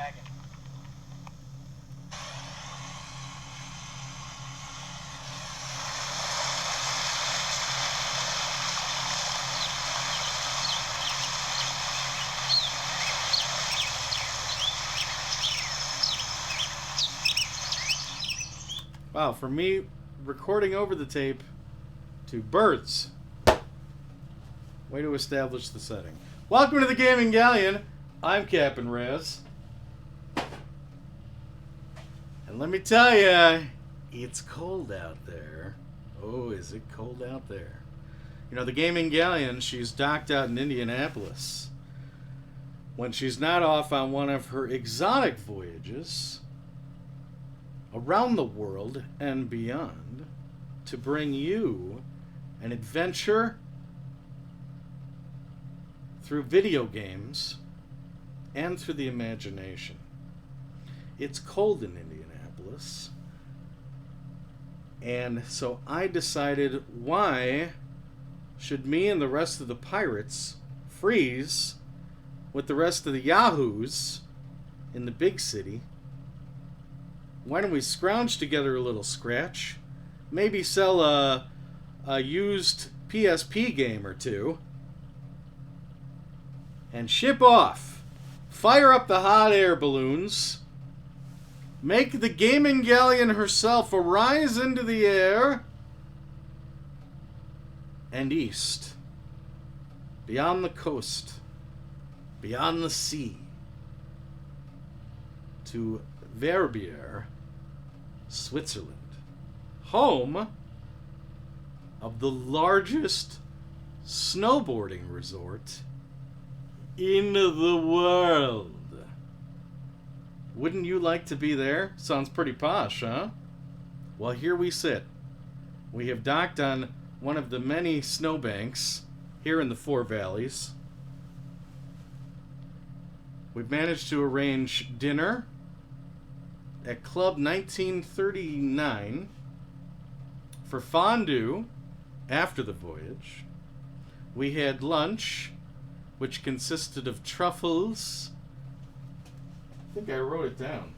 wagon. Wow, from me recording over the tape to birds. Way to establish the setting. Welcome to the Gaming Galleon. I'm Captain Raz. And let me tell ya, it's cold out there. Oh, is it cold out there? You know, the Gaming Galleon, she's docked out in Indianapolis. When she's not off on one of her exotic voyages around the world and beyond to bring you an adventure through video games and through the imagination. It's cold in Indianapolis, and so I decided, why should me and the rest of the pirates freeze with the rest of the yahoos in the big city? Why don't we scrounge together a little scratch? Maybe sell a used PSP game or two. And ship off. Fire up the hot air balloons. Make the Gaming Galleon herself arise into the air. And east. Beyond the coast. Beyond the sea. To Verbier, Switzerland, home of the largest snowboarding resort in the world. Wouldn't you like to be there? Sounds pretty posh, huh? Well, here we sit. We have docked on one of the many snowbanks here in the Four Valleys. We've managed to arrange dinner at Club 1939 for fondue after the voyage. We had lunch, which consisted of truffles. I think I wrote it down,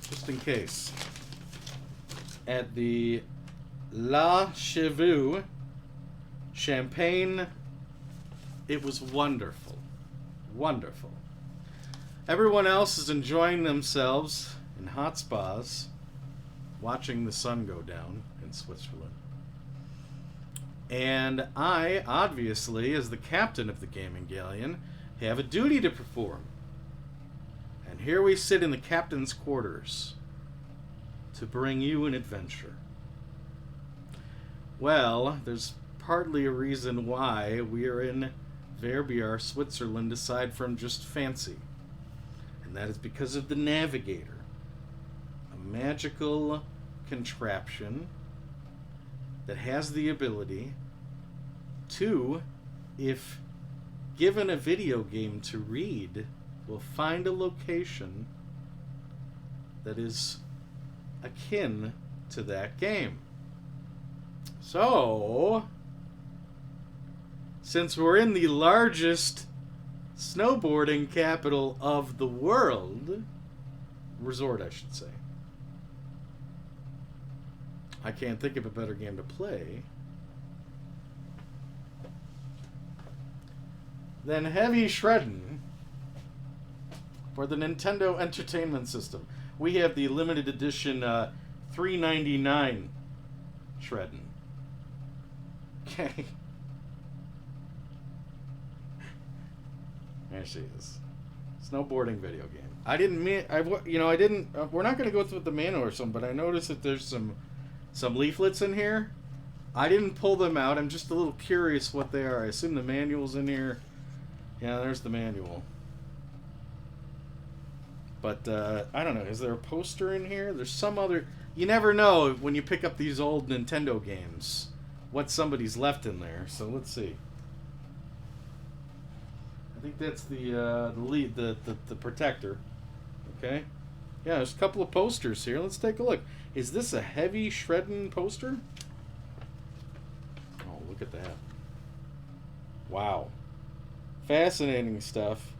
just in case. At the La Cheveux Champagne. It was wonderful. Wonderful. Everyone else is enjoying themselves in hot spas, watching the sun go down in Switzerland. And I, obviously, as the captain of the Gaming Galleon, have a duty to perform. And here we sit in the captain's quarters to bring you an adventure. Well, there's partly a reason why we are in Verbier, Switzerland, aside from just fancy. And that is because of the Navigator, a magical contraption that has the ability to, if given a video game to read, will find a location that is akin to that game. So, since we're in the largest snowboarding capital of the world, resort I should say, I can't think of a better game to play than Heavy Shreddin' for the Nintendo Entertainment System. We have the limited edition $3.99 Shreddin'. Okay. There she is. Snowboarding video game. I didn't mean, I didn't, we're not going to go through the manual or something, but I noticed that there's some leaflets in here. I didn't pull them out. I'm just a little curious what they are. I assume the manual's in here. Yeah, there's the manual. But, I don't know. Is there a poster in here? There's some other, you never know when you pick up these old Nintendo games what somebody's left in there. So let's see. I think that's the lead, the protector. Okay. Yeah, there's a couple of posters here. Let's take a look. Is this a Heavy Shreddin' poster? Oh, look at that. Wow. Fascinating stuff.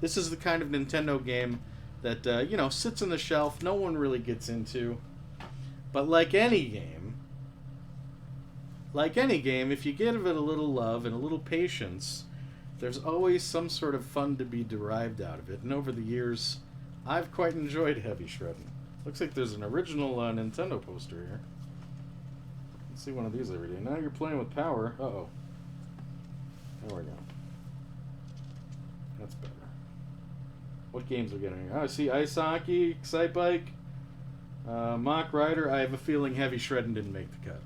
This is the kind of Nintendo game that, you know, sits on the shelf, no one really gets into. But like any game, if you give it a little love and a little patience, there's always some sort of fun to be derived out of it. And over the years, I've quite enjoyed heavy shredding. Looks like there's an original Nintendo poster here. Let's see one of these every day. Now you're playing with power. Uh-oh. There we go. That's better. What games are we getting here? Oh, I see Ice Hockey, Excite Bike, Mock Rider. I have a feeling heavy shredding didn't make the cut.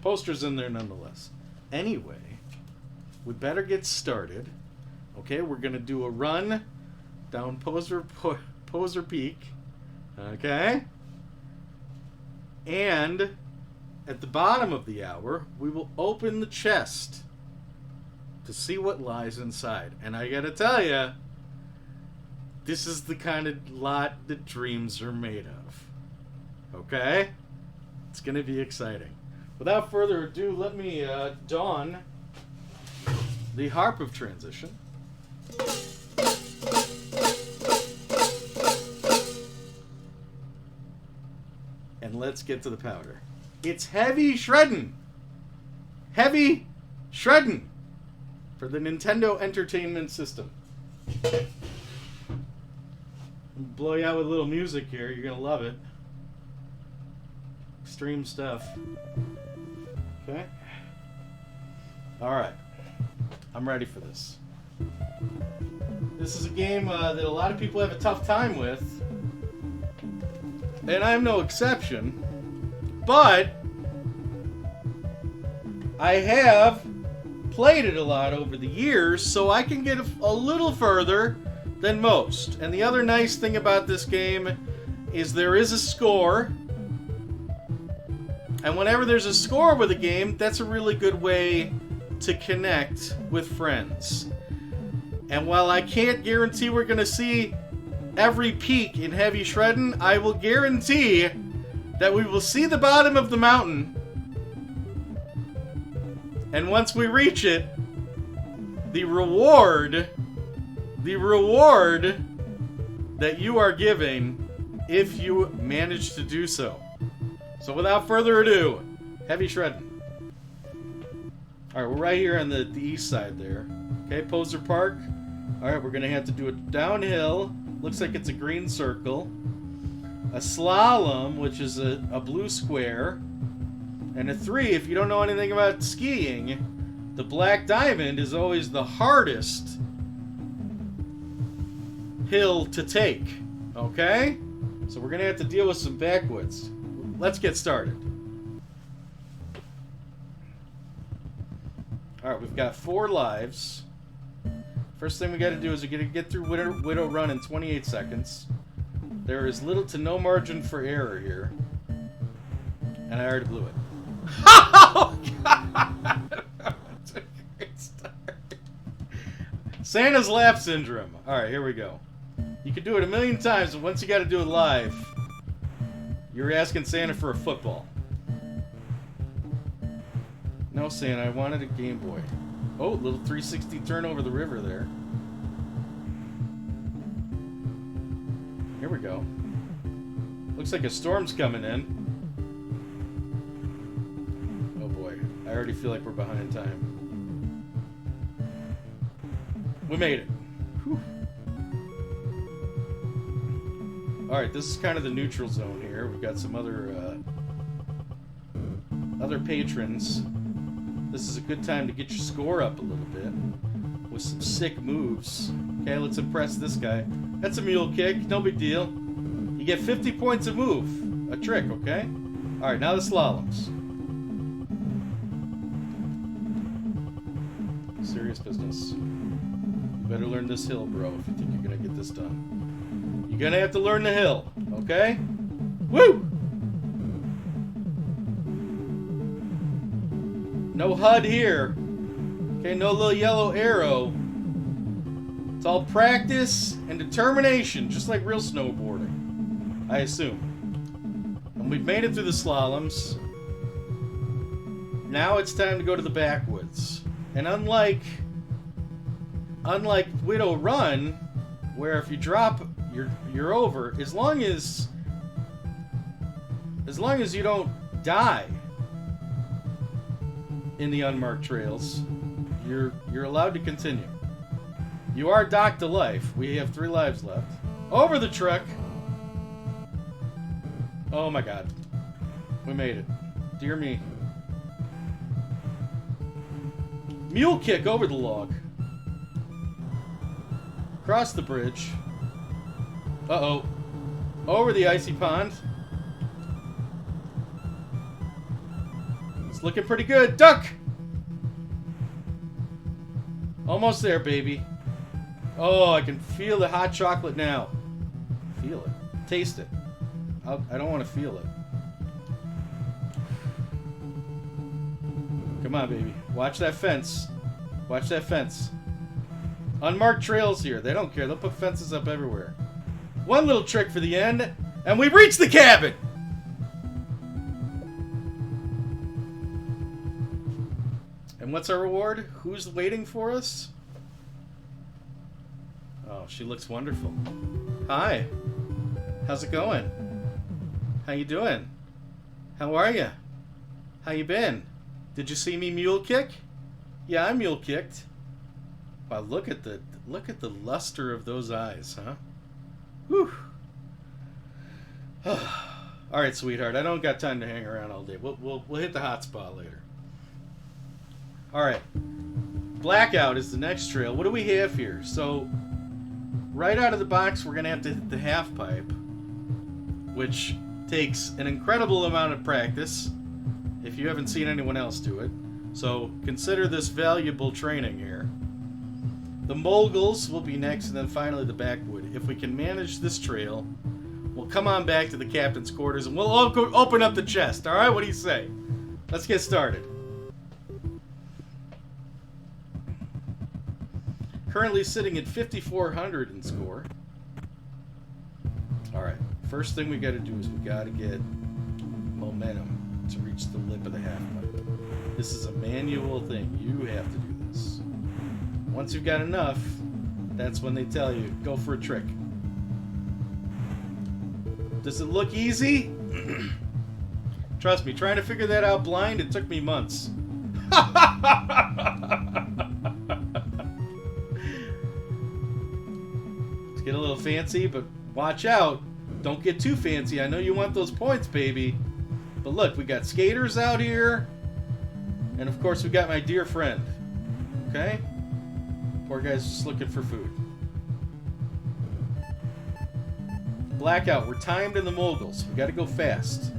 Posters in there nonetheless. Anyway, we better get started. Okay, we're going to do a run down Poser Peak. Okay? And at the bottom of the hour, we will open the chest to see what lies inside. And I gotta tell you, this is the kind of lot that dreams are made of. Okay? It's gonna be exciting. Without further ado, let me don the harp of transition. And let's get to the powder. It's heavy shredding. Heavy shredding for the Nintendo Entertainment System. Blow you out with a little music here. You're gonna love it. Extreme stuff. Okay. All right. I'm ready for this. This is a game that a lot of people have a tough time with. And I'm no exception. But I have played it a lot over the years, so I can get a little further than most. And the other nice thing about this game is there is a score. And whenever there's a score with a game, that's a really good way to connect with friends. And while I can't guarantee we're going to see every peak in heavy shredding, I will guarantee that we will see the bottom of the mountain. And once we reach it, the reward that you are giving if you manage to do so. So without further ado, heavy shredding. Alright, we're right here on the east side there. Okay, Poser Park. Alright, we're going to have to do it downhill. Looks like it's a green circle. A slalom, which is a blue square. And a 3, if you don't know anything about skiing, the black diamond is always the hardest hill to take. Okay? So we're going to have to deal with some backwoods. Let's get started. Alright, we've got 4 lives. First thing we got to do is we got to get through Widow Run in 28 seconds. There is little to no margin for error here. And I already blew it. Oh, God! That's a great start. Santa's lap syndrome. Alright, here we go. You can do it a million times, but once you got to do it live, you're asking Santa for a football. No, Santa, I wanted a Game Boy. Oh, little 360 turn over the river there. Here we go. Looks like a storm's coming in. Oh boy, I already feel like we're behind time. We made it. Whew. Alright, this is kind of the neutral zone here. We've got some other patrons. This is a good time to get your score up a little bit with some sick moves. Okay, let's impress this guy. That's a mule kick, no big deal. You get 50 points a move. A trick, okay? Alright, now the slaloms. Serious business. You better learn this hill, bro, if you think you're gonna get this done. You're gonna have to learn the hill, okay? Woo! No HUD here. Okay, no little yellow arrow. It's all practice and determination, just like real snowboarding, I assume. And we've made it through the slaloms. Now it's time to go to the backwoods. And unlike unlike Widow Run, where if you drop, you're over. As long as you don't die in the unmarked trails, you're allowed to continue. You are docked to life. We have 3 lives left. Over the truck. Oh my god. We made it. Dear me. Mule kick over the log. Across the bridge. Uh-oh. Over the icy pond. It's looking pretty good. Duck! Almost there, baby. Oh, I can feel the hot chocolate now. Feel it. Taste it. I don't want to feel it. Come on, baby. Watch that fence. Watch that fence. Unmarked trails here. They don't care. They'll put fences up everywhere. One little trick for the end, and we've reached the cabin! And what's our reward? Who's waiting for us? Oh, she looks wonderful. Hi. How's it going? How you doing? How are you? How you been? Did you see me mule kick? Yeah, I mule kicked. Wow, look at the luster of those eyes, huh? Whew. All right, sweetheart. I don't got time to hang around all day. We'll hit the hot spot later. All right. Blackout is the next trail. What do we have here? So, right out of the box, we're gonna have to hit the half pipe, which takes an incredible amount of practice. If you haven't seen anyone else do it, so consider this valuable training here. The moguls will be next, and then finally the backwood. If we can manage this trail, we'll come on back to the captain's quarters, and we'll open up the chest. All right, what do you say? Let's get started. Currently sitting at 5,400 in score. All right, first thing we got to do is we got to get momentum to reach the lip of the half pipe. This is a manual thing. You have to do this. Once you've got enough, that's when they tell you, go for a trick. Does it look easy? Trust me, trying to figure that out blind, it took me months. Let's get a little fancy, but watch out. Don't get too fancy. I know you want those points, baby. But look, we got skaters out here. And of course, we got my dear friend. Okay? Poor guy's just looking for food. Blackout. We're timed in the moguls. We gotta go fast.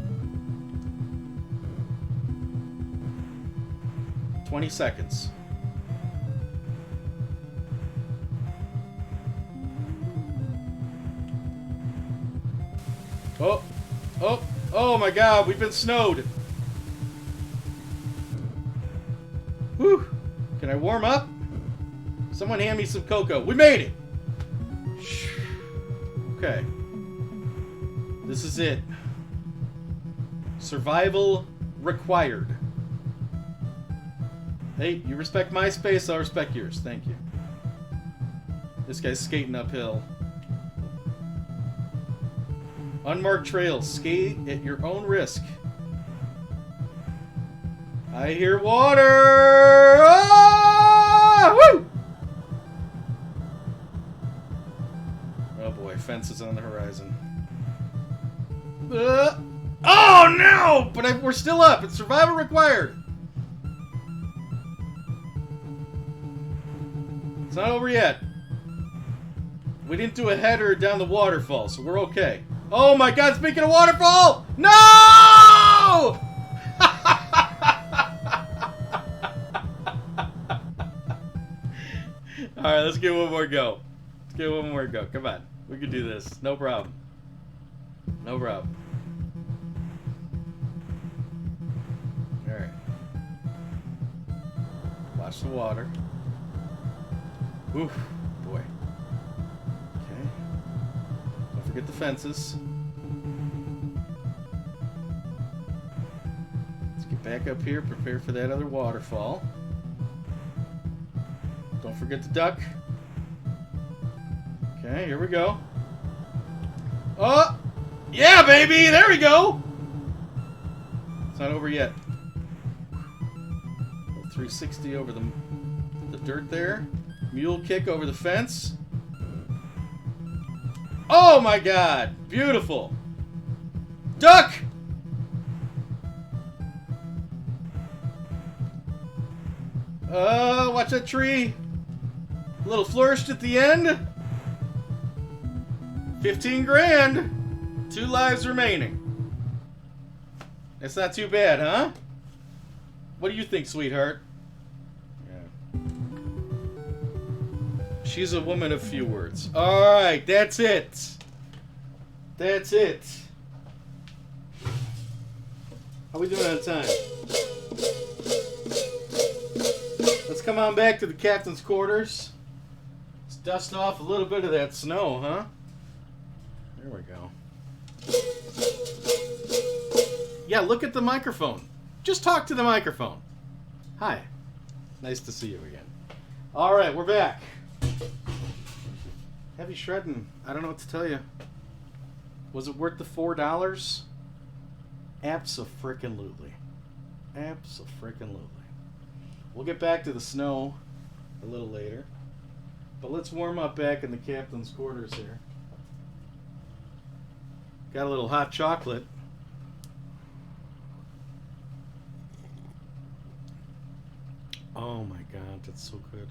20 seconds. Oh! Oh! Oh my god, we've been snowed! Whew! Can I warm up? Someone hand me some cocoa. We made it! Okay. This is it. Survival required. Hey, you respect my space, I'll respect yours. Thank you. This guy's skating uphill. Unmarked trails. Skate at your own risk. I hear water! Ah! Woo! Oh boy, fences on the horizon. Oh no! But we're still up. It's survival required. It's not over yet. We didn't do a header down the waterfall, so we're okay. Oh my god, speaking of waterfall! No! Alright, let's give it one more go. Let's give it one more go. Come on. We can do this. No problem. No problem. Alright. Watch the water. Oof, boy. Okay. Don't forget the fences. Let's get back up here, prepare for that other waterfall. Don't forget the duck. Okay, here we go. Oh! Yeah, baby! There we go! It's not over yet. 360 over the dirt there. Mule kick over the fence. Oh my god! Beautiful! Duck! Watch that tree. A little flourished at the end. 15 grand. 2 lives remaining. That's not too bad, huh? What do you think, sweetheart? Yeah. She's a woman of few words. Alright, that's it. That's it. How we doing on time? Let's come on back to the captain's quarters. Let's dust off a little bit of that snow, huh? There we go. Yeah, look at the microphone. Just talk to the microphone. Hi. Nice to see you again. Alright, we're back. Heavy shredding. I don't know what to tell you. Was it worth the $4? Abso-frickin-lutely. Abso-frickin-lutely. We'll get back to the snow a little later. But let's warm up back in the captain's quarters here. Got a little hot chocolate. Oh my god, that's so good.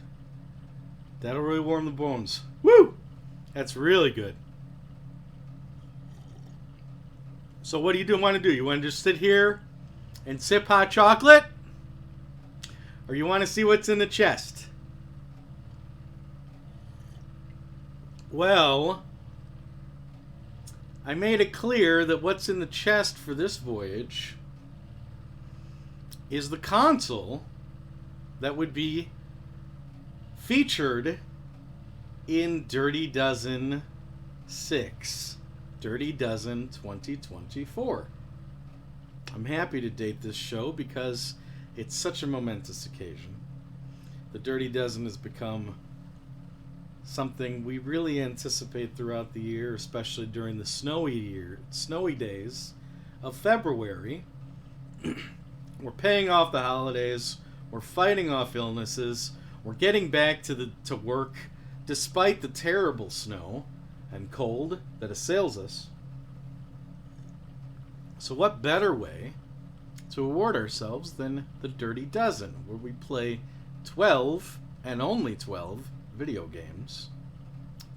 That'll really warm the bones. Woo! That's really good. So what do you want to do? You want to just sit here and sip hot chocolate? Or you want to see what's in the chest? Well, I made it clear that what's in the chest for this voyage is the console that would be featured in Dirty Dozen 6. Dirty Dozen 2024. I'm happy to date this show because it's such a momentous occasion. The Dirty Dozen has become something we really anticipate throughout the year, especially during the snowy days of February. We're paying off the holidays. We're fighting off illnesses. We're getting back to work despite the terrible snow and cold that assails us. So what better way to reward ourselves than the Dirty Dozen, where we play 12 and only 12 video games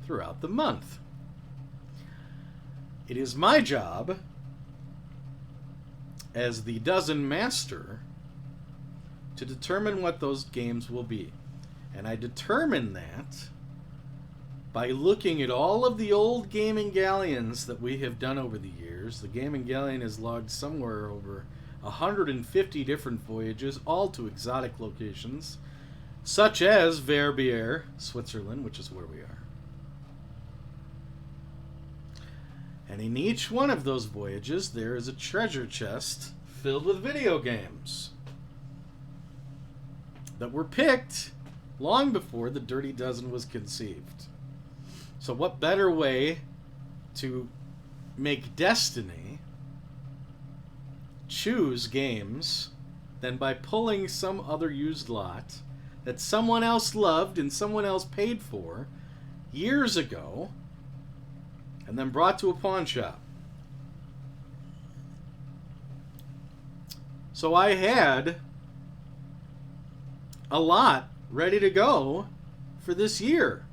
throughout the month. It is my job as the Dozen Master to determine what those games will be. And I determine that by looking at all of the old gaming galleons that we have done over the years. The gaming galleon has logged somewhere over 150 different voyages, all to exotic locations, such as Verbier, Switzerland, which is where we are. And in each one of those voyages, there is a treasure chest filled with video games that were picked long before the Dirty Dozen was conceived. So what better way to make Destiny choose games than by pulling some other used lot that someone else loved and someone else paid for years ago and then brought to a pawn shop. So I had a lot ready to go for this year.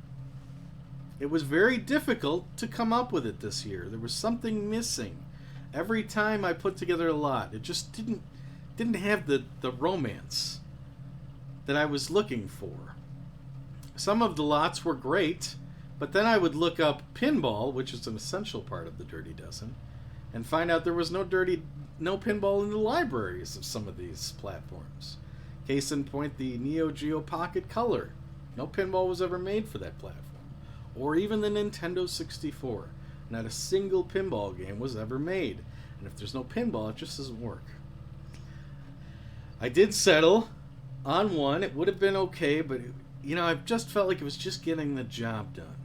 It was very difficult to come up with it this year. There was something missing. Every time I put together a lot, it just didn't have the romance that I was looking for. Some of the lots were great, but then I would look up pinball, which is an essential part of the Dirty Dozen, and find out there was no pinball in the libraries of some of these platforms. Case in point, the Neo Geo Pocket Color. No pinball was ever made for that platform. Or even the Nintendo 64. Not a single pinball game was ever made. And if there's no pinball, it just doesn't work. I did settle on one. It would have been okay, but I just felt like it was just getting the job done.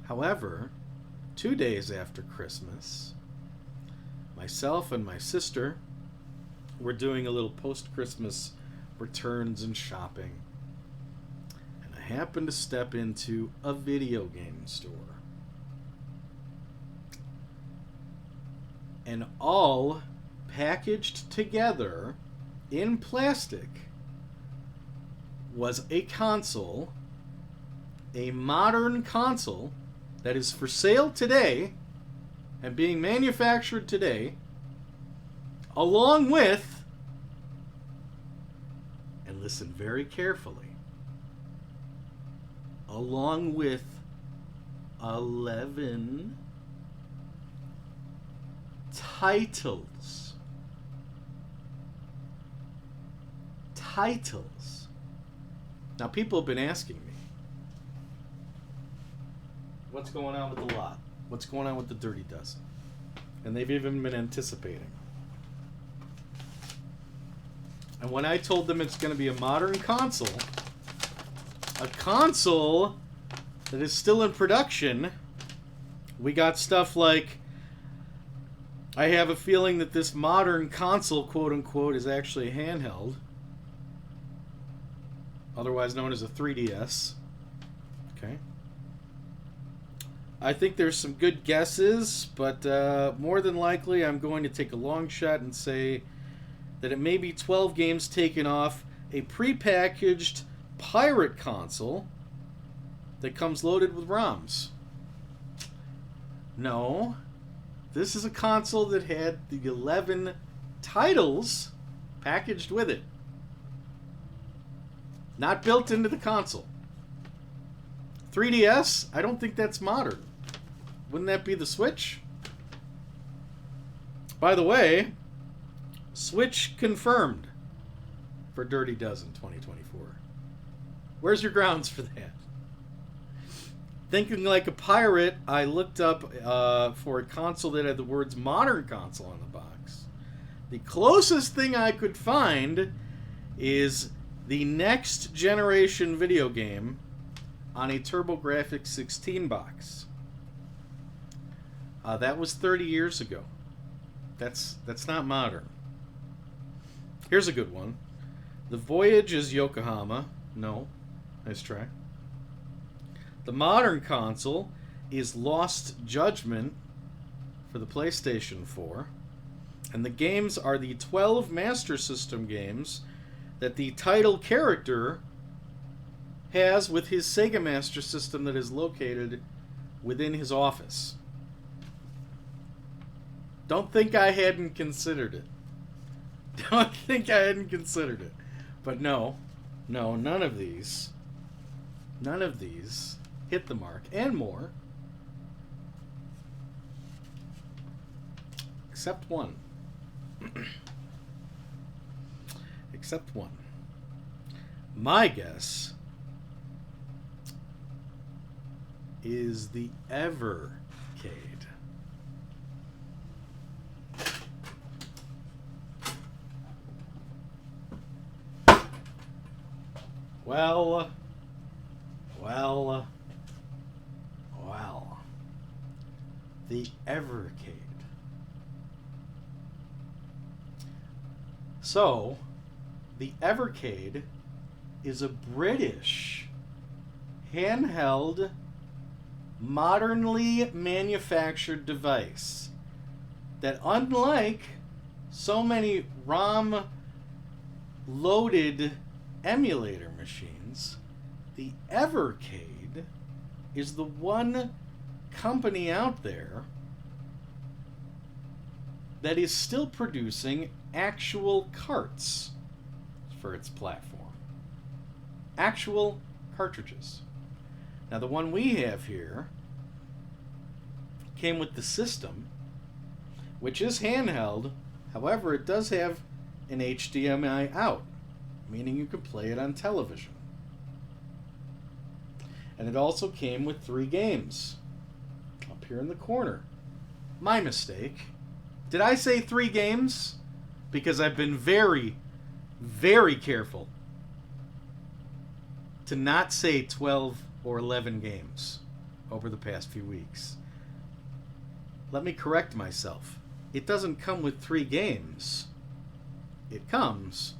However, 2 days after Christmas, myself and my sister were doing a little post-Christmas returns and shopping. And I happened to step into a video game store. And all packaged together in plastic was a console, a modern console that is for sale today and being manufactured today, along with, and listen very carefully, along with 11 titles. Now, people have been asking me, what's going on with the lot? What's going on with the Dirty Dozen? And they've even been anticipating. And when I told them it's going to be a modern console, a console that is still in production, we got stuff like, I have a feeling that this modern console, quote unquote, is actually a handheld, otherwise known as a 3DS. Okay. I think there's some good guesses, but more than likely I'm going to take a long shot and say that it may be 12 games taken off a prepackaged pirate console that comes loaded with ROMs. No, this is a console that had the 11 titles packaged with it. Not built into the console. 3DS, I don't think that's modern. Wouldn't that be the Switch? By the way, Switch confirmed for Dirty Dozen 2024. Where's your grounds for that? Thinking like a pirate, I looked up for a console that had the words modern console on the box. The closest thing I could find is the next generation video game on a TurboGrafx 16 box. That was 30 years ago. That's not modern. Here's a good one. The Voyage is Yokohama. No. Nice try. The modern console is Lost Judgment for the PlayStation 4. And the games are the 12 Master System games that the title character has with his Sega Master System that is located within his office. Don't think I hadn't considered it. Don't think I hadn't considered it. But no, none of these hit the mark, and more. Except one. Except one. My guess is the Evercade. Well. The Evercade. So, the Evercade is a British handheld, modernly manufactured device that, unlike so many ROM-loaded emulator machines, the Evercade is the one company out there that is still producing actual carts for its platform. Actual cartridges. Now, the one we have here came with the system, which is handheld. However, it does have an HDMI out, meaning you can play it on television. And it also came with 3 games. Up here in the corner. My mistake. Did I say 3 games? Because I've been very, very careful to not say 12 or 11 games. over the past few weeks. Let me correct myself. It doesn't come with 3 games. It comes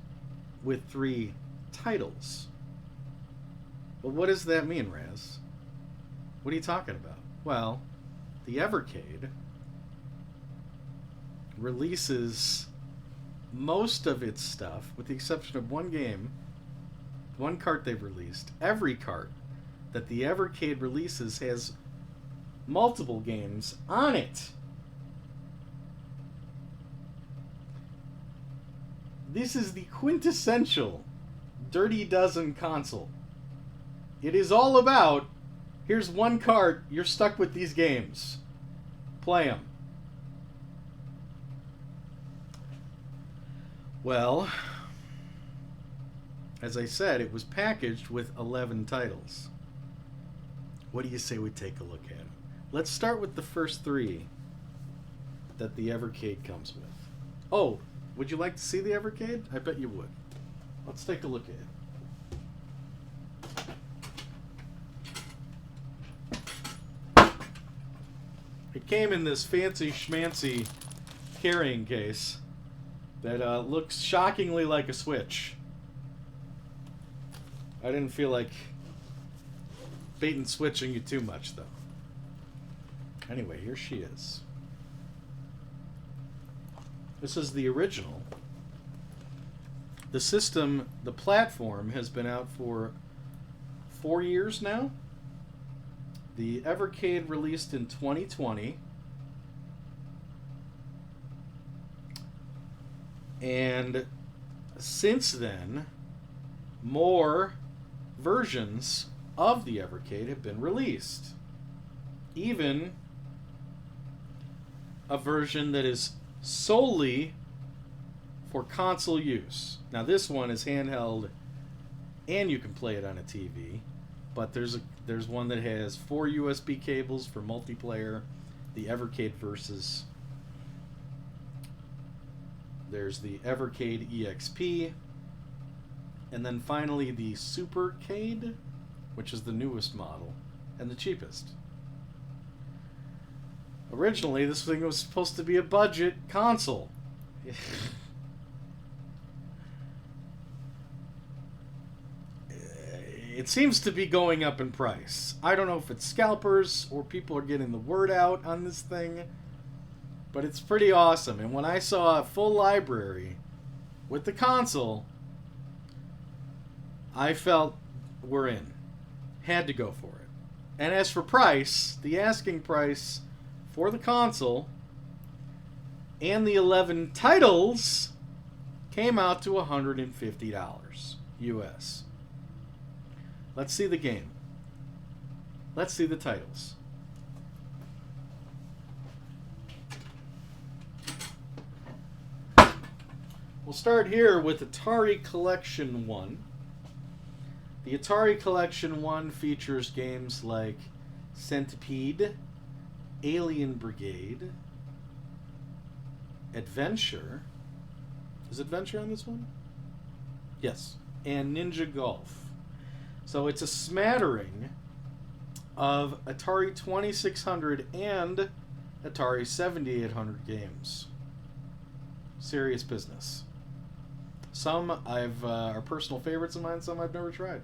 with 3 titles. But what does that mean, Raz? What are you talking about? Well, the Evercade releases most of its stuff, with the exception of one game, one cart they've released. Every cart that the Evercade releases has multiple games on it. This is the quintessential Dirty Dozen console. It is all about, here's one cart, you're stuck with these games. Play them. Well, as I said, it was packaged with 11 titles. What do you say we take a look at them? Let's start with the first 3 that the Evercade comes with. Oh, would you like to see the Evercade? I bet you would. Let's take a look at it. It came in this fancy schmancy carrying case that looks shockingly like a Switch. I didn't feel like bait and switching you too much, though. Anyway, here she is. This is the original. The system, the platform, has been out for 4 years now. The Evercade released in 2020. And since then, more versions of the Evercade have been released. Even a version that is solely for console use. Now this one is handheld and you can play it on a TV, but there's one that has 4 USB cables for multiplayer, the Evercade Versus. There's the Evercade EXP, and then finally the Supercade, which is the newest model and the cheapest. Originally, this thing was supposed to be a budget console. It seems to be going up in price. I don't know if it's scalpers or people are getting the word out on this thing, but it's pretty awesome. And when I saw a full library with the console, I felt we're in. Had to go for it. And as for price, the asking price for the console and the 11 titles came out to $150 US. Let's see the game. Let's see the titles. We'll start here with Atari Collection 1. The Atari Collection 1 features games like Centipede, Alien Brigade, Adventure. Is Adventure on this one? Yes. And Ninja Golf. So it's a smattering of Atari 2600 and Atari 7800 games. Serious business. Some are personal favorites of mine, some I've never tried.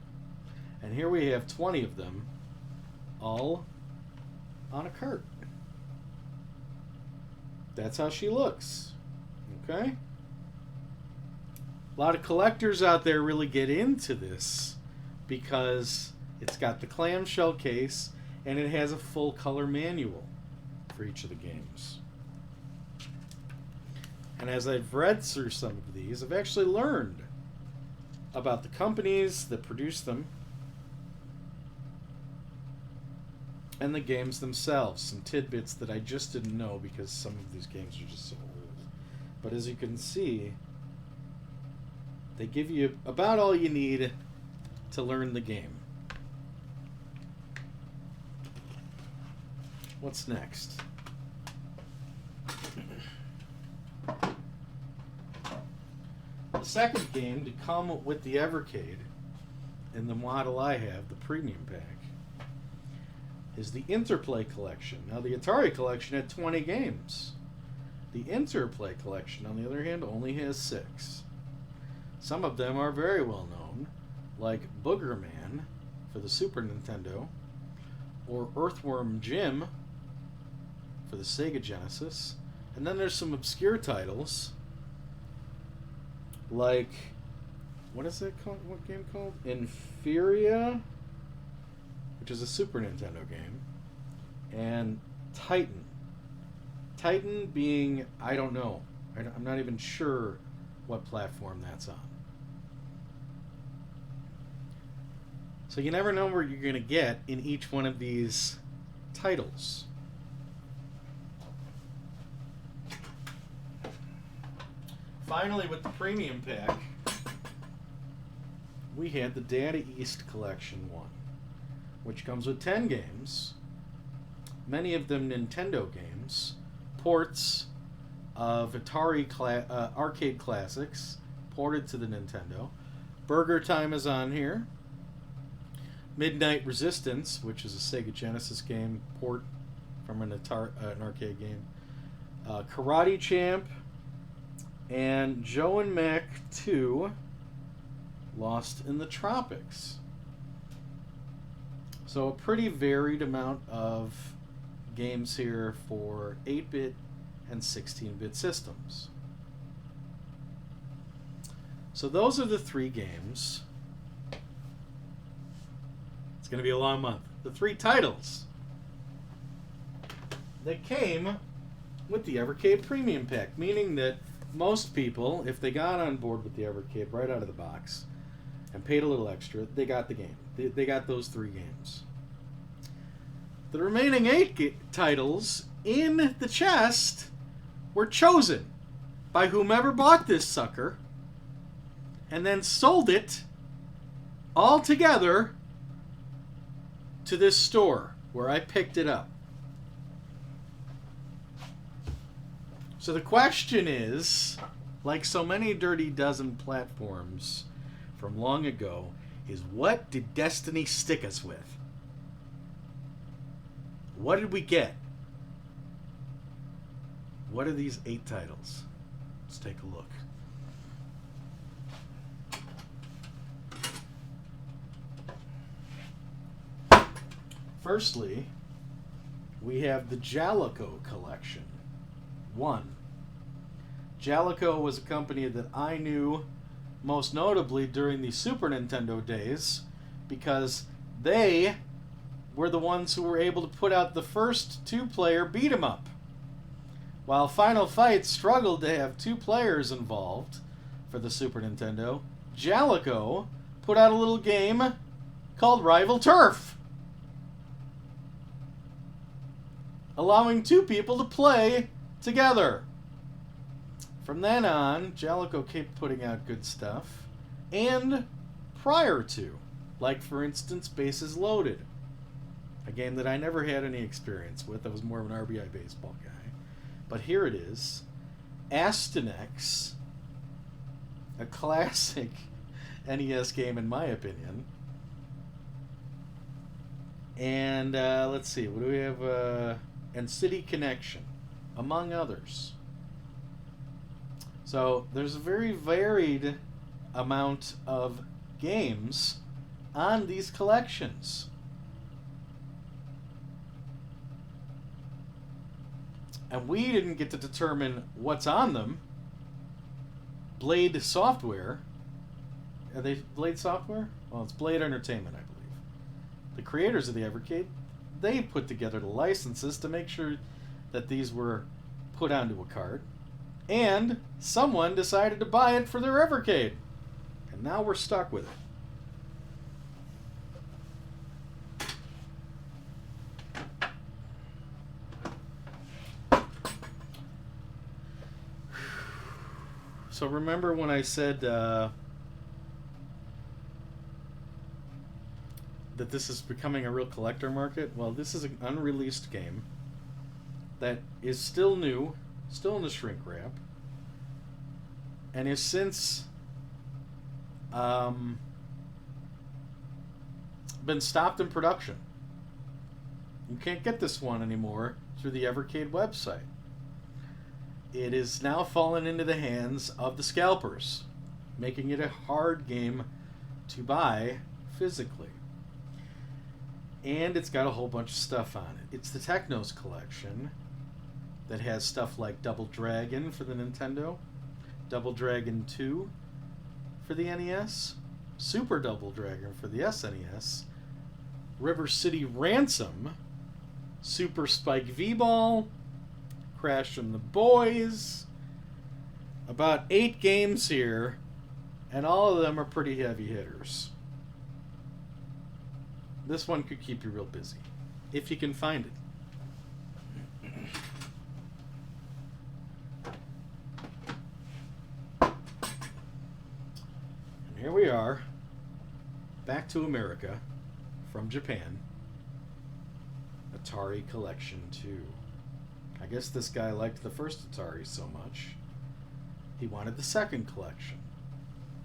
And here we have 20 of them, all on a cart. That's how she looks. Okay? A lot of collectors out there really get into this because it's got the clamshell case and it has a full color manual for each of the games. And as I've read through some of these, I've actually learned about the companies that produce them and the games themselves. Some tidbits that I just didn't know because some of these games are just so old. But as you can see, they give you about all you need to learn the game. What's next? The second game to come with the Evercade, in the model I have, the premium pack, is the Interplay Collection. Now, the Atari Collection had 20 games. The Interplay Collection, on the other hand, only has 6. Some of them are very well known, like Booger Man for the Super Nintendo, or Earthworm Jim for the Sega Genesis. And then there's some obscure titles, like, what is that called? What game called? Inferia, which is a Super Nintendo game, and Titan. Titan being, I don't know. I'm not even sure what platform that's on. So you never know where you're going to get in each one of these titles. Finally, with the premium pack, we had the Data East Collection 1, which comes with 10 games, many of them Nintendo games, ports of Atari arcade classics ported to the Nintendo. Burger Time is on here. Midnight Resistance, which is a Sega Genesis game port from an arcade game. Karate Champ, and Joe and Mac 2, Lost in the Tropics. So a pretty varied amount of games here for 8-bit and 16-bit systems. So those are the 3 games. It's going to be a long month. The 3 titles that came with the Evercade Premium Pack, meaning that most people, if they got on board with the Evercade right out of the box and paid a little extra, they got the game. They got those 3 games. The remaining 8 titles in the chest were chosen by whomever bought this sucker and then sold it all together to this store where I picked it up. So the question is, like so many Dirty Dozen platforms from long ago, is what did Destiny stick us with? What did we get? What are these 8 titles? Let's take a look. Firstly, we have the Jalico Collection 1. Jalico was a company that I knew most notably during the Super Nintendo days because they were the ones who were able to put out the first 2-player beat-em-up. While Final Fight struggled to have 2 players involved for the Super Nintendo, Jalico put out a little game called Rival Turf, allowing 2 people to play together. From then on, Jalico kept putting out good stuff, and prior to, like for instance, Bases Loaded, a game that I never had any experience with. I was more of an RBI baseball guy. But here it is, Astynex, a classic NES game in my opinion. And let's see, what do we have? And City Connection, among others. So there's a very varied amount of games on these collections. And we didn't get to determine what's on them. Blade Software. Are they Blade Software? Well, it's Blade Entertainment, I believe. The creators of the Evercade, they put together the licenses to make sure that these were put onto a cart. And someone decided to buy it for their Evercade. And now we're stuck with it. So remember when I said that this is becoming a real collector market? Well, this is an unreleased game that is still new, still in the shrink wrap, and has since been stopped in production. You can't get this one anymore through the Evercade website. It is now fallen into the hands of the scalpers, making it a hard game to buy physically. And it's got a whole bunch of stuff on it. It's the Technos collection that has stuff like Double Dragon for the Nintendo, Double Dragon 2 for the NES, Super Double Dragon for the SNES, River City Ransom, Super Spike V-Ball, Crash and the Boys. About 8 games here, and all of them are pretty heavy hitters. This one could keep you real busy, if you can find it. And here we are, back to America, from Japan. Atari Collection 2. I guess this guy liked the first Atari so much, he wanted the second collection.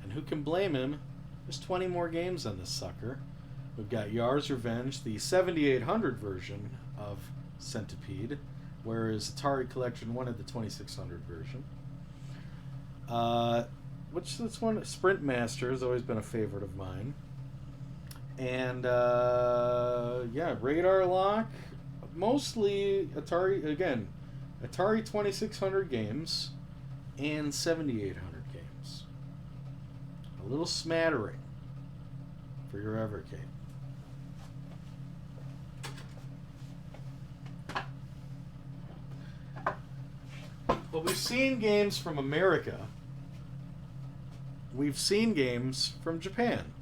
And who can blame him? There's 20 more games on this sucker. We've got Yar's Revenge, the 7800 version of Centipede, whereas Atari Collection wanted the 2600 version. Which this one, Sprint Master, has always been a favorite of mine. And yeah, Radar Lock, mostly Atari, again, Atari 2600 games and 7800 games. A little smattering for your Evercade. But we've seen games from America. We've seen games from Japan.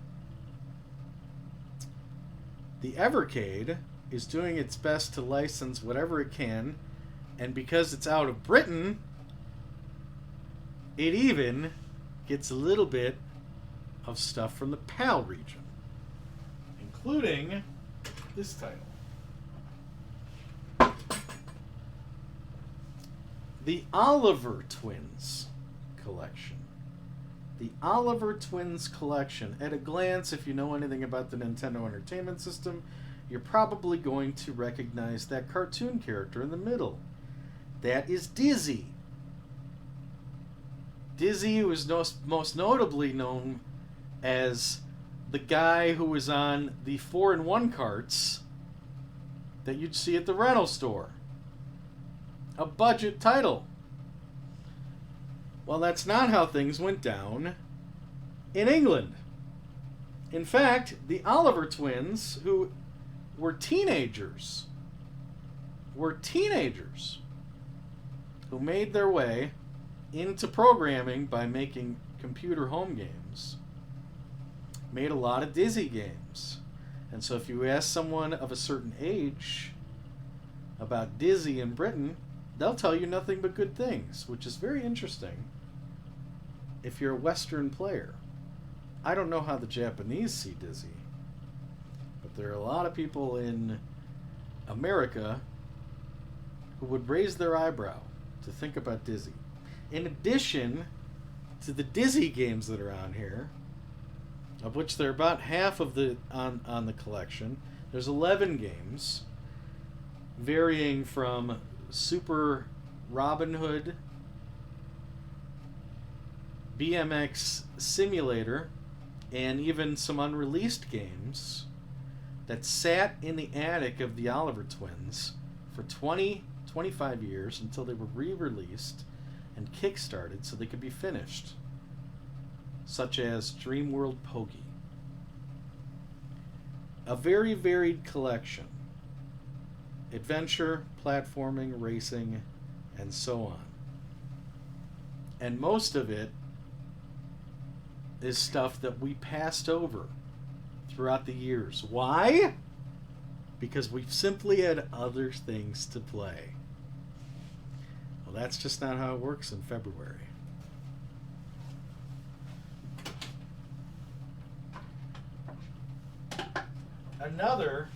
The Evercade is doing its best to license whatever it can, and because it's out of Britain, it even gets a little bit of stuff from the PAL region, including this title. The Oliver Twins Collection. The Oliver Twins Collection. At a glance, if you know anything about the Nintendo Entertainment System, you're probably going to recognize that cartoon character in the middle. That is Dizzy. Dizzy was most notably known as the guy who was on the 4-in-1 carts that you'd see at the rental store. A budget title. Well, that's not how things went down in England. In fact, the Oliver Twins, who were teenagers who made their way into programming by making computer home games, made a lot of Dizzy games. And so if you ask someone of a certain age about Dizzy in Britain, they'll tell you nothing but good things, which is very interesting if you're a Western player. I don't know how the Japanese see Dizzy, but there are a lot of people in America who would raise their eyebrow to think about Dizzy. In addition to the Dizzy games that are on here, of which there are about half of the on the collection, there's 11 games, varying from Super Robin Hood, BMX Simulator, and even some unreleased games that sat in the attic of the Oliver Twins for 25 years until they were re-released and kickstarted so they could be finished, such as Dream World Pogie. A very varied collection. Adventure, platforming, racing, and so on. And most of it is stuff that we passed over throughout the years. Why? Because we've simply had other things to play. Well, that's just not how it works in February. Another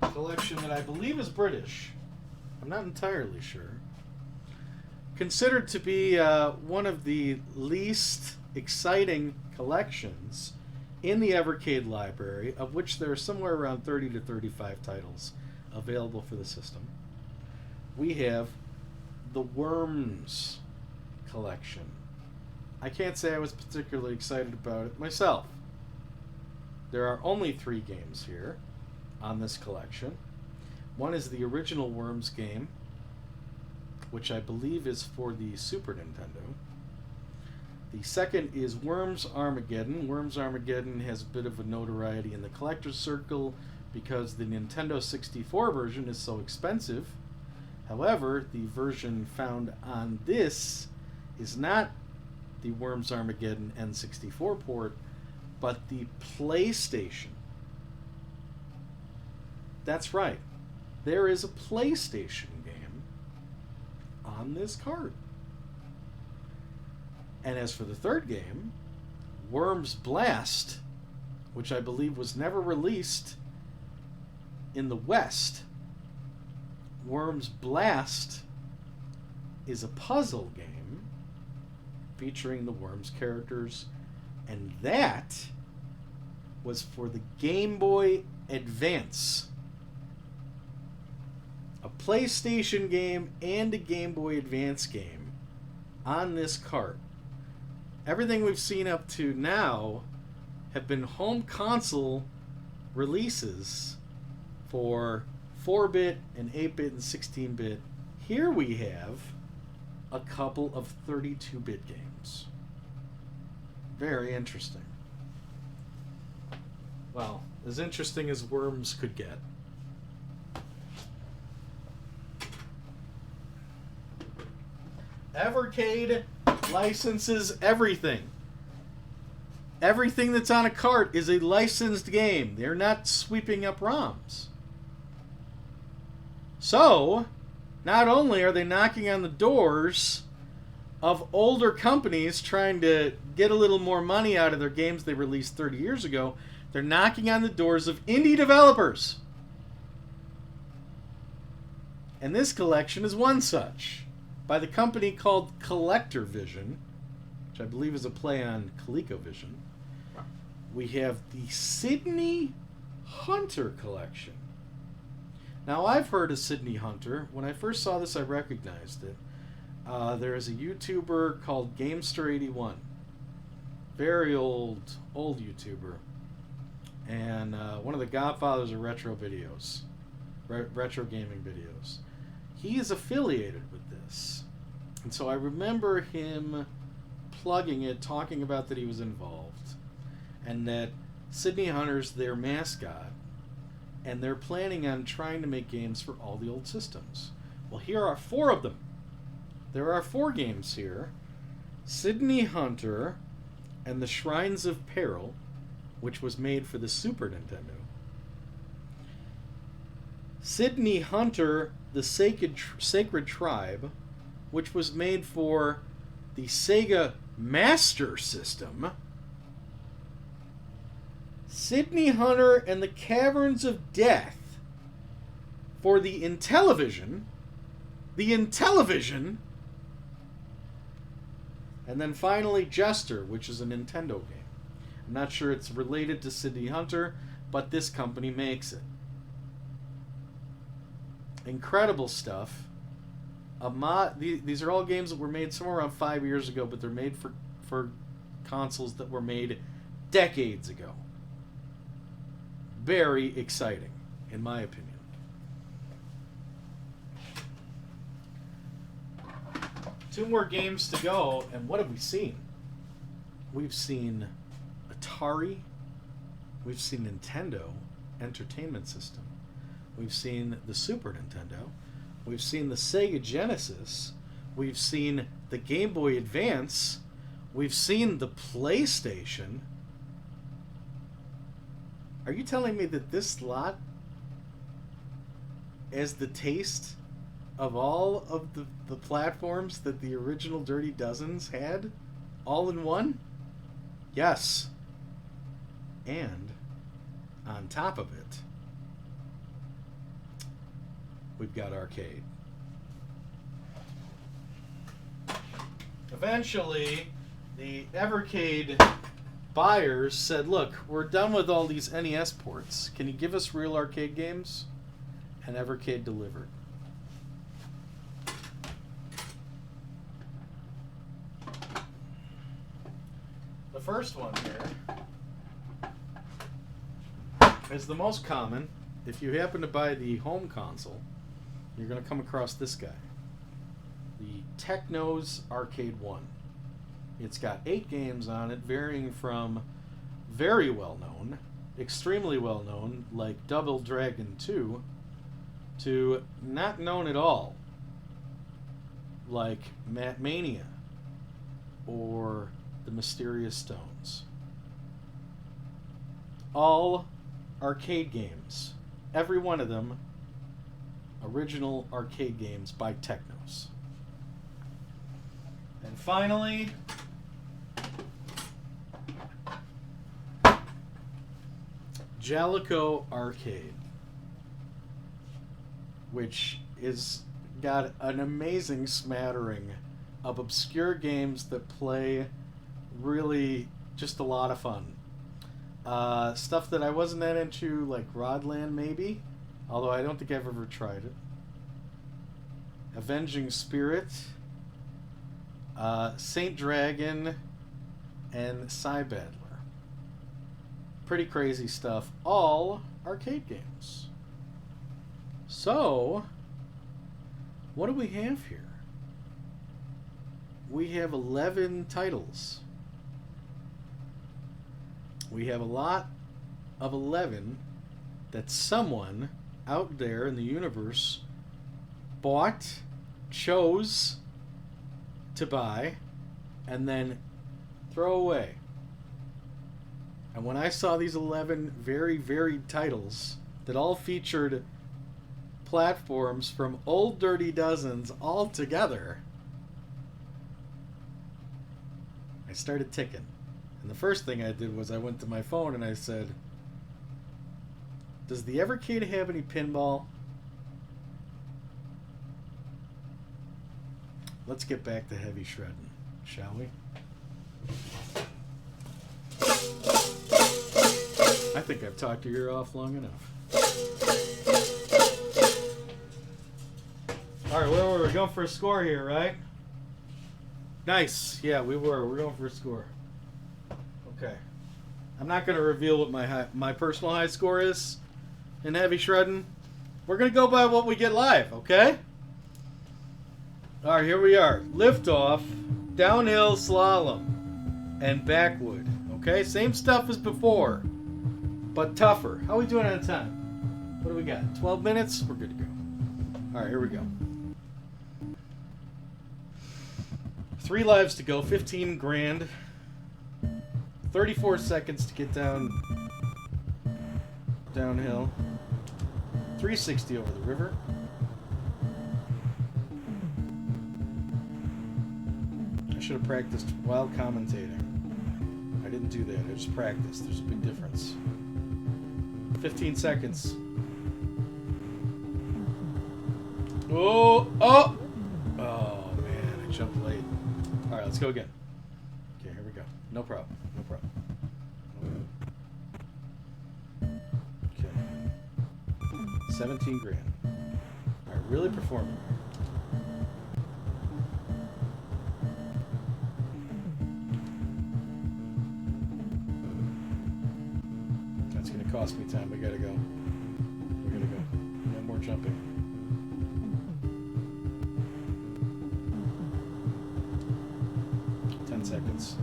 collection that I believe is British, I'm not entirely sure, considered to be one of the least exciting collections in the Evercade library, of which there are somewhere around 30 to 35 titles available for the system, we have the Worms collection. I can't say I was particularly excited about it myself. There are only 3 games here on this collection. One is the original Worms game, which I believe is for the Super Nintendo. The second is Worms Armageddon. Worms Armageddon has a bit of a notoriety in the collector's circle because the Nintendo 64 version is so expensive. However, the version found on this is not the Worms Armageddon N64 port, but the PlayStation. That's right. There is a PlayStation game on this cart. And as for the third game, Worms Blast, which I believe was never released in the West, Worms Blast is a puzzle game featuring the Worms characters, and that was for the Game Boy Advance. A PlayStation game and a Game Boy Advance game on this cart. Everything we've seen up to now have been home console releases for 4-bit and 8-bit and 16-bit. Here we have a couple of 32-bit games. Very interesting. Well, as interesting as Worms could get. Evercade licenses everything. Everything that's on a cart is a licensed game. They're not sweeping up ROMs. So, not only are they knocking on the doors of older companies trying to get a little more money out of their games they released 30 years ago, they're knocking on the doors of indie developers. And this collection is one such, by the company called Collector Vision, which I believe is a play on ColecoVision. We have the Sydney Hunter collection. Now, I've heard of Sydney Hunter. When I first saw this, I recognized it. There is a YouTuber called Gamester81. Very old YouTuber. And one of the godfathers of retro videos. Retro gaming videos. He is affiliated with this. And so I remember him plugging it, talking about that he was involved. And that Sydney Hunter's their mascot. And they're planning on trying to make games for all the old systems. Well, here are 4 of them. There are 4 games here. Sydney Hunter and the Shrines of Peril, which was made for the Super Nintendo. Sydney Hunter, the Sacred Tribe, which was made for the Sega Master System. Sydney Hunter and the Caverns of Death for the Intellivision. The Intellivision. And then finally Jester, which is a Nintendo game. I'm not sure it's related to Sydney Hunter, but this company makes it. Incredible stuff. These are all games that were made somewhere around 5 years ago, but they're made for consoles that were made decades ago. Very exciting, in my opinion. Two more games to go, and what have we seen? We've seen Atari. We've seen Nintendo Entertainment System. We've seen the Super Nintendo. We've seen the Sega Genesis. We've seen the Game Boy Advance. We've seen the PlayStation. Are you telling me that this lot is the taste of all of the platforms that the original Dirty Dozens had? All in one? Yes. And on top of it, we've got arcade. Eventually, the Evercade buyers said, look, we're done with all these NES ports. Can you give us real arcade games? and Evercade delivered. The first one here is the most common. If you happen to buy the home console, you're going to come across this guy. The Technos Arcade 1. It's got 8 games on it, varying from very well known, extremely well known, like Double Dragon 2, to not known at all, like Mania or The Mysterious Stones. All arcade games. Every one of them original arcade games by Technos. And finally, Jalico Arcade, which is got an amazing smattering of obscure games that play really just a lot of fun. Stuff that I wasn't that into, like Rodland maybe, although I don't think I've ever tried it. Avenging Spirit, Saint Dragon, and Cybattler. Pretty crazy stuff. All arcade games. So, what do we have here? We have 11 titles. We have a lot of 11 that someone out there in the universe bought, chose to buy, and then throw away. And when I saw these 11 very varied titles that all featured platforms from old Dirty Dozens all together, I started ticking. And the first thing I did was I went to my phone and I said, does the Evercade have any pinball? Let's get back to heavy shredding, shall we? I think I've talked your ear off long enough. Alright, where were we? We're going for a score here, right? Nice. Yeah, we were. We're going for a score. Okay. I'm not going to reveal what my personal high score is in heavy shredding. We're going to go by what we get live, okay? Alright, here we are. Liftoff, downhill slalom, and backwood. Okay, same stuff as before, but tougher. How are we doing on time? What do we got? 12 minutes? We're good to go. Alright, here we go. 3 lives to go, 15 grand. 34 seconds to get downhill. 360 over the river. I should have practiced while commentating. I didn't do that. I just practiced. There's a big difference. 15 seconds. Oh! Oh! Oh, man. I jumped late. All right, let's go again. Okay, here we go. No problem. No problem. Okay. 17 grand. All right, really performing. That's going to cost me time. We got to go. We got to go. No more jumping. Seconds.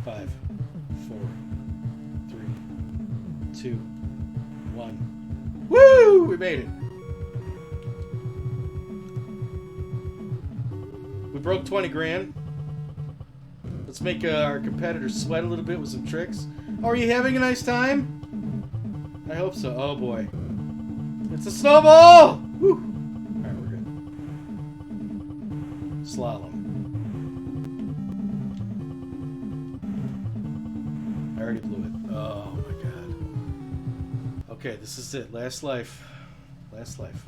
5, 4, 3, 2, 1. Woo! We made it. We broke 20 grand. Let's make our competitors sweat a little bit with some tricks. Oh, are you having a nice time? I hope so. Oh boy. It's a snowball! Woo! Slalom. I already blew it. Oh my god. Okay, this is it. Last life. Last life.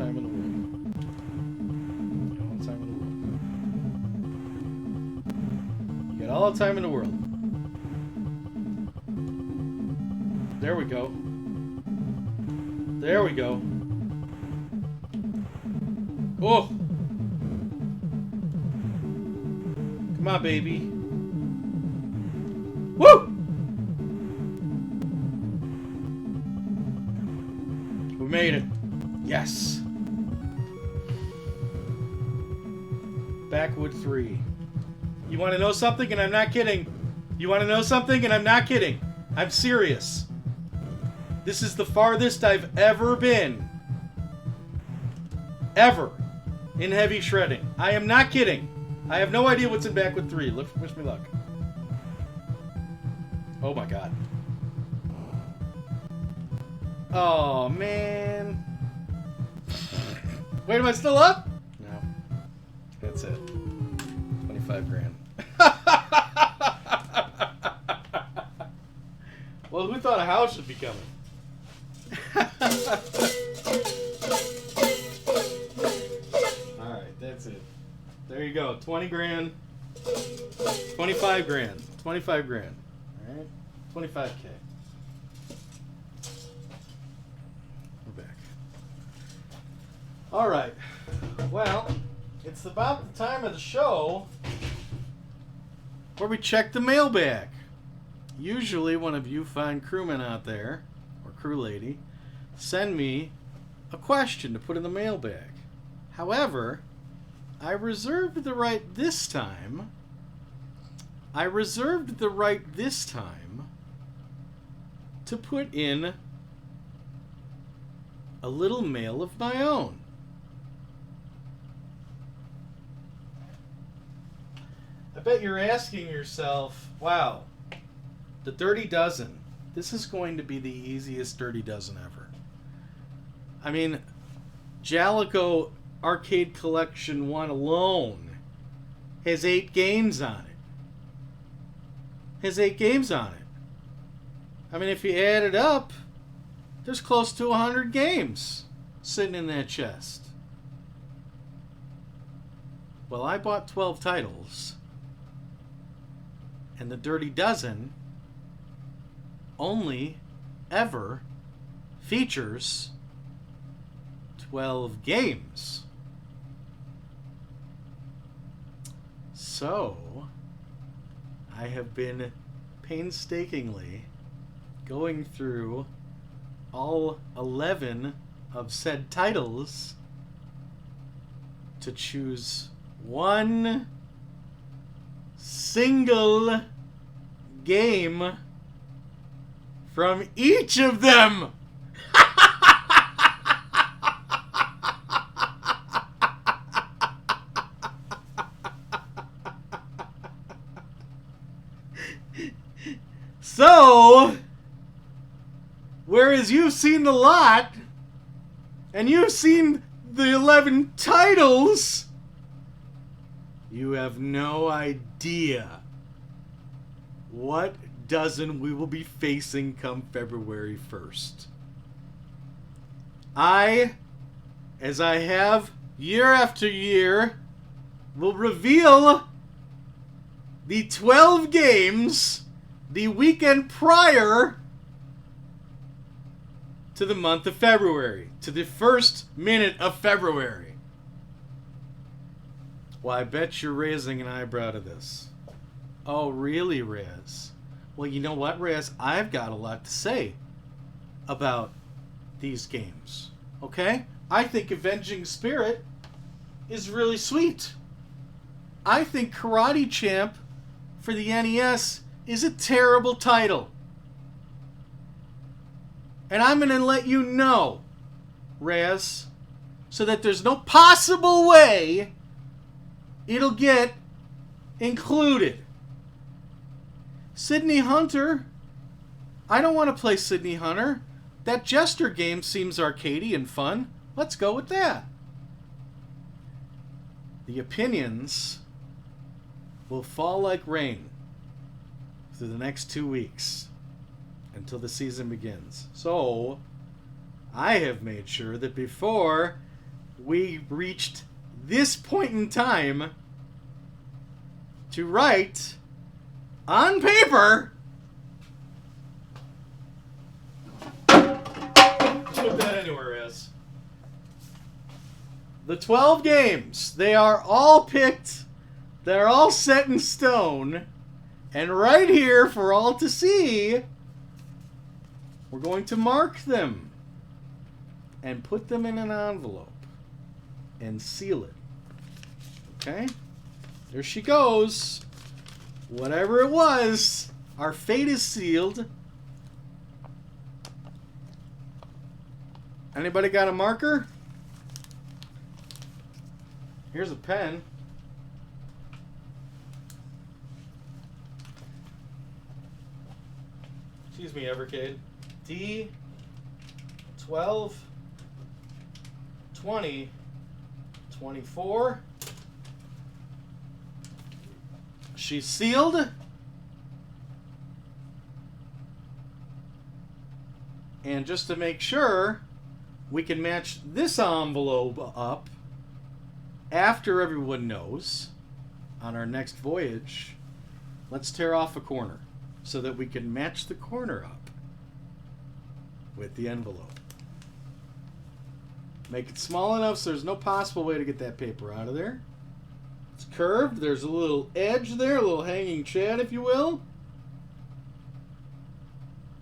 time in the world. All the time in the world. You got all the time in the world. There we go. There we go. Oh! Come on, baby. Woo! We made it. Yes. Backwood 3. You want to know something? And I'm not kidding. You want to know something? And I'm not kidding. I'm serious. This is the farthest I've ever been. Ever. In heavy shredding. I am not kidding. I have no idea what's in Backwood 3. Wish me luck. Oh my god. Oh man. Wait, am I still up? No. That's it. 25 grand. Well, who thought a house should be coming? Alright, that's it. There you go. 20 grand. 25 grand. 25 grand. Alright? 25K. We're back. Alright. Well, it's about the time of the show where we check the mailbag. Usually one of you fine crewmen out there, or crew lady, send me a question to put in the mailbag. However, I reserved the right this time to put in a little mail of my own. I bet you're asking yourself, wow, the Dirty Dozen. This is going to be the easiest Dirty Dozen ever. I mean, Jalico Arcade Collection 1 alone has 8 games on it. I mean, if you add it up, there's close to 100 games sitting in that chest. Well, I bought 12 titles, and the Dirty Dozen only ever features 12 games. So, I have been painstakingly going through all 11 of said titles to choose one single game from each of them. So, whereas you've seen the lot, and you've seen the 11 titles, you have no idea what dozen we will be facing come February 1st. I, as I have year after year, will reveal the 12 games the weekend prior to the month of February, to the first minute of February. Well, I bet you're raising an eyebrow to this. Oh, really, Raz? Well, you know what, Raz? I've got a lot to say about these games. Okay? I think Avenging Spirit is really sweet. I think Karate Champ for the NES is a terrible title. And I'm going to let you know, Raz, so that there's no possible way it'll get included. Sydney Hunter. I don't want to play Sydney Hunter. That Jester game seems arcadey and fun. Let's go with that. The opinions will fall like rain through the next 2 weeks until the season begins. So, I have made sure that before we reached this point in time to write on paper. Put that anywhere is. The 12 games. They are all picked. They're all set in stone. And right here for all to see, we're going to mark them and put them in an envelope and seal it. Okay? There she goes. Whatever it was, our fate is sealed. Anybody got a marker? Here's a pen. Excuse me, Evercade. D 12 20 24. She's sealed. And just to make sure we can match this envelope up after everyone knows on our next voyage, let's tear off a corner so that we can match the corner up with the envelope. Make it small enough so there's no possible way to get that paper out of there. It's curved. There's a little edge there, a little hanging chad, if you will.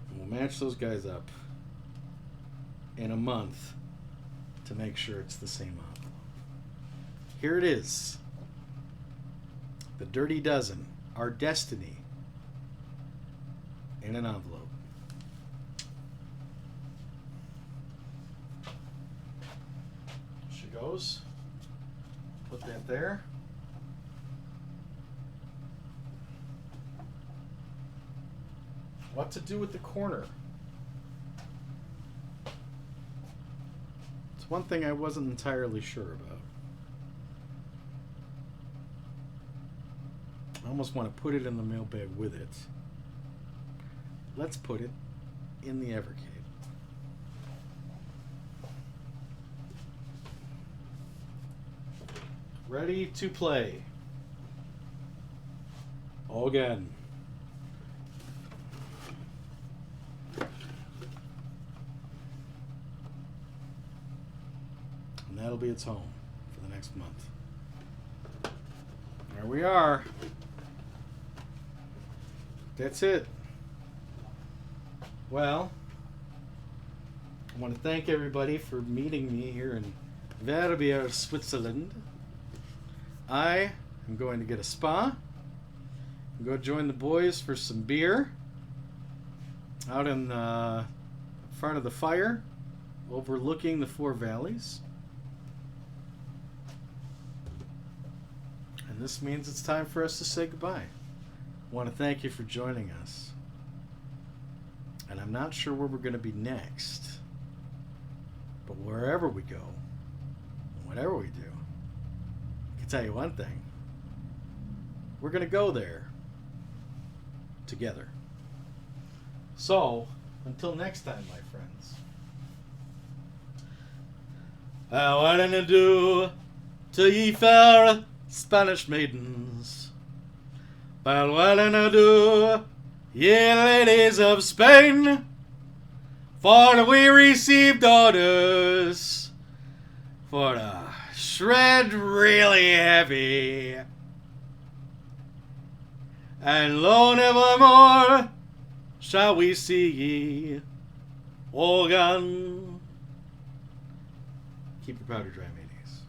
And we'll match those guys up in a month to make sure it's the same envelope. Here it is. The Dirty Dozen. Our destiny in an envelope. She goes. Put that there. What to do with the corner? It's one thing I wasn't entirely sure about. I almost want to put it in the mailbag with it. Let's put it in the Evercade. Ready to play. All again. And that'll be its home for the next month. There we are. That's it. Well, I want to thank everybody for meeting me here in Verbier, Switzerland. I am going to get a spa. I'm going to join the boys for some beer out in front of the fire overlooking the Four Valleys. And this means it's time for us to say goodbye. I want to thank you for joining us. And I'm not sure where we're going to be next. But wherever we go, whatever we do, I can tell you one thing. We're going to go there together. So, until next time, my friends. What did I do to ye fair Spanish maidens? Well, what did I do, ye ladies of Spain? For we received orders for the shred really heavy, and lo, nevermore shall we see ye again. Keep your powder dry, mateys.